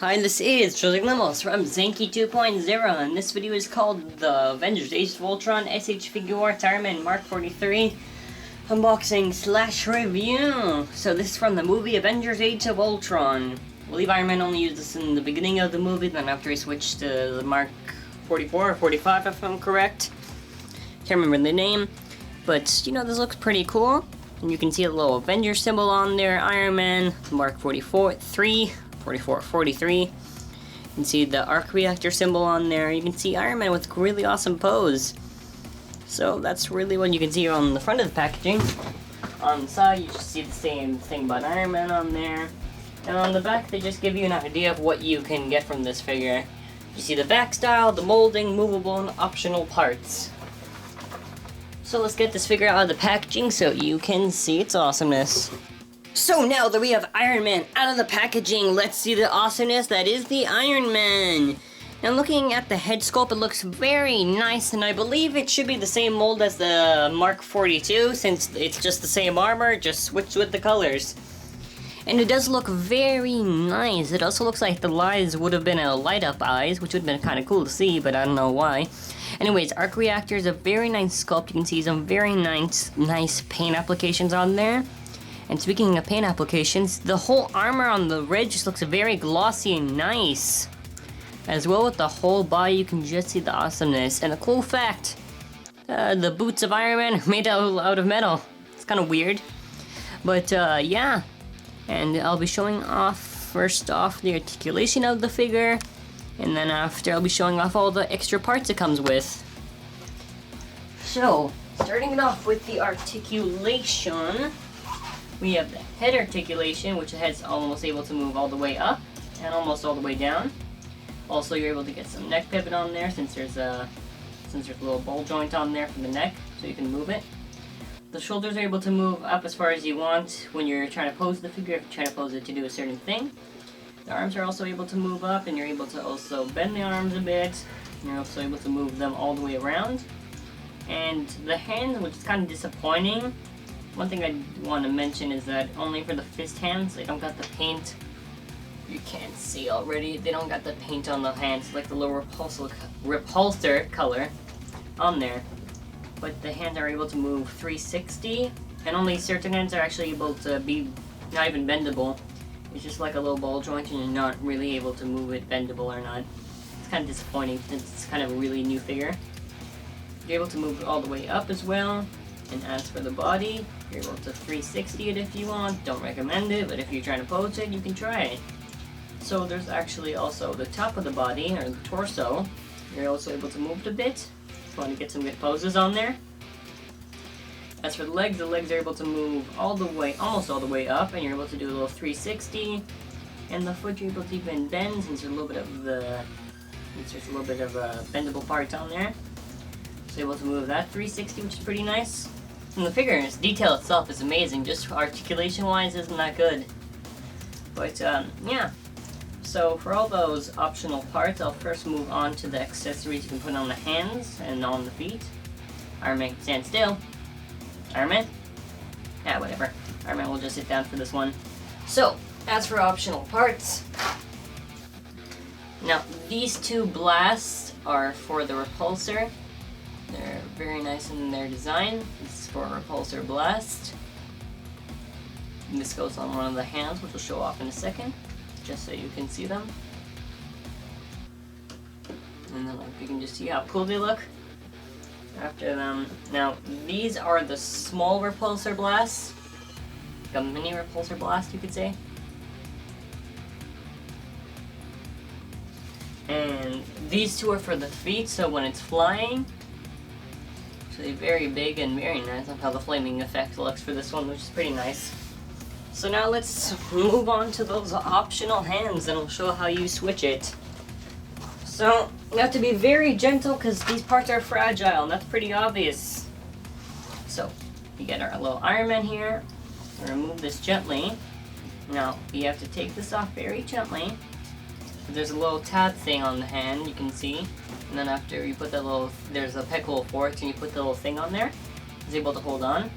Hi, this is Joseph Limos from Zankye 2.0, and this video is called the Avengers Age of Ultron SH Figuarts Iron Man Mark 43 Unboxing / Review. So this is from the movie Avengers Age of Ultron. I believe Iron Man only used this in the beginning of the movie, then after he switched to the Mark 44 or 45 if I'm correct. Can't remember the name, but you know, this looks pretty cool. And you can see a little Avengers symbol on there, Iron Man, Mark 44, 43. You can see the arc reactor symbol on there. You can see Iron Man with a really awesome pose. So that's really what you can see on the front of the packaging. On the side, you just see the same thing about Iron Man on there. And on the back, they just give you an idea of what you can get from this figure. You see the back style, the molding, movable, and optional parts. So let's get this figure out of the packaging so you can see its awesomeness. So now that we have Iron Man out of the packaging, let's see the awesomeness that is the Iron Man. Now looking at the head sculpt, it looks very nice, and I believe it should be the same mold as the Mark 42, since it's just the same armor, just switched with the colors. And it does look very nice. It also looks like the eyes would have been a light up eyes, which would have been kind of cool to see, but I don't know why. Anyways, arc reactor is a very nice sculpt. You can see some very nice paint applications on there. And speaking of paint applications, the whole armor on the red just looks very glossy and nice. As well with the whole body, you can just see the awesomeness. And a cool fact, the boots of Iron Man are made out of metal. It's kind of weird. But yeah, and I'll be showing off, first off, the articulation of the figure. And then after, I'll be showing off all the extra parts it comes with. So, starting it off with the articulation. We have the head articulation, which the head's almost able to move all the way up and almost all the way down. Also, you're able to get some neck pivot on there since there's a little ball joint on there for the neck, so you can move it. The shoulders are able to move up as far as you want when you're trying to pose the figure, if you're trying to pose it to do a certain thing. The arms are also able to move up, and you're able to also bend the arms a bit. You're also able to move them all the way around. And the hands, which is kind of disappointing. One thing I want to mention is that only for the fist hands, they don't got the paint. You can't see already. They don't got the paint on the hands, like the little repulsor color on there. But the hands are able to move 360, and only certain hands are actually able to be not even bendable. It's just like a little ball joint, and you're not really able to move it bendable or not. It's kind of disappointing since it's kind of a really new figure. You're able to move it all the way up as well. And as for the body, you're able to 360 it if you want. Don't recommend it, but if you're trying to pose it, you can try it. So there's actually also the top of the body, or the torso. You're also able to move it a bit if you want to get some good poses on there. As for the legs are able to move all the way, almost all the way up, and you're able to do a little 360. And the foot you're able to even bend since there's a little bit of bendable parts on there. So you're able to move that 360, which is pretty nice. And the figure's detail itself is amazing, just articulation-wise isn't that good. But, yeah. So for all those optional parts, I'll first move on to the accessories you can put on the hands and on the feet. Iron Man can stand still. Iron Man? Yeah, whatever. Iron Man will just sit down for this one. So, as for optional parts, now these two blasts are for the repulsor. They're very nice in their design. This is for a repulsor blast. And this goes on one of the hands, which will show off in a second, just so you can see them. And then you can just see how cool they look. After them, now these are the small repulsor blasts, like a mini repulsor blast, you could say. And these two are for the feet, so when it's flying, actually very big and very nice. I love how the flaming effect looks for this one, which is pretty nice. So now let's move on to those optional hands, and I'll show how you switch it. So you have to be very gentle because these parts are fragile, and that's pretty obvious. So you get our little Iron Man here. Remove this gently. Now you have to take this off very gently. There's a little tab thing on the hand, you can see. And then after you put that little, there's a peg hole for it, and you put the little thing on there. It's able to hold on.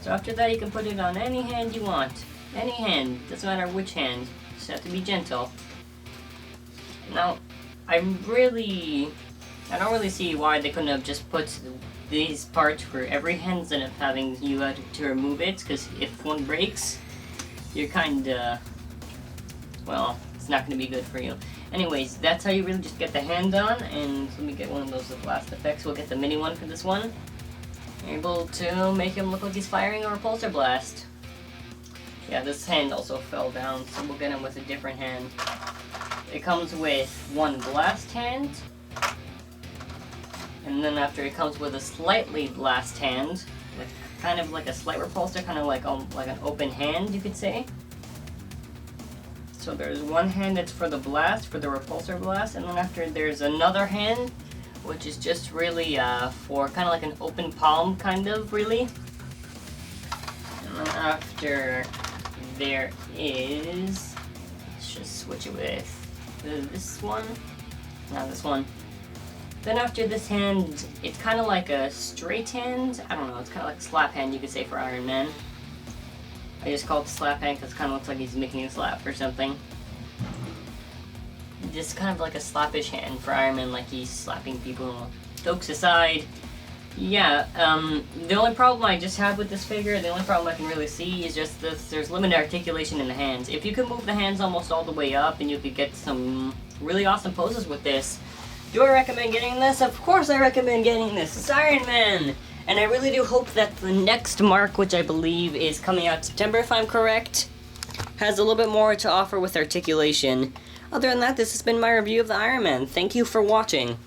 So after that, you can put it on any hand you want. Any hand, doesn't matter which hand. Just have to be gentle. Now, I don't really see why they couldn't have just put these parts for every hand instead of having you to remove it, because if one breaks, you're kinda, well, it's not gonna be good for you. Anyways, that's how you really just get the hand on, and let me get one of those blast effects. We'll get the mini one for this one. Able to make him look like he's firing a repulsor blast. Yeah, this hand also fell down, so we'll get him with a different hand. It comes with one blast hand, and then after it comes with a slightly blast hand, like kind of like a slight repulsor, kind of like an open hand, you could say. So there's one hand that's for the blast, for the repulsor blast, and then after there's another hand, which is just really for kind of like an open palm, kind of, really. And then after there is, let's just switch it with this one, not this one. Then after this hand, it's kind of like a straight hand. I don't know, it's kind of like a slap hand, you could say, for Iron Man. I just call it the slap hand because it kind of looks like he's making a slap or something. Just kind of like a slappish hand for Iron Man, like he's slapping people. Jokes aside, yeah, the only problem I just have with this figure, the only problem I can really see is just this, there's limited articulation in the hands. If you could move the hands almost all the way up and you could get some really awesome poses with this, do I recommend getting this? Of course I recommend getting this. It's Iron Man! And I really do hope that the next Mark, which I believe is coming out September if I'm correct, has a little bit more to offer with articulation. Other than that, this has been my review of the Iron Man. Thank you for watching.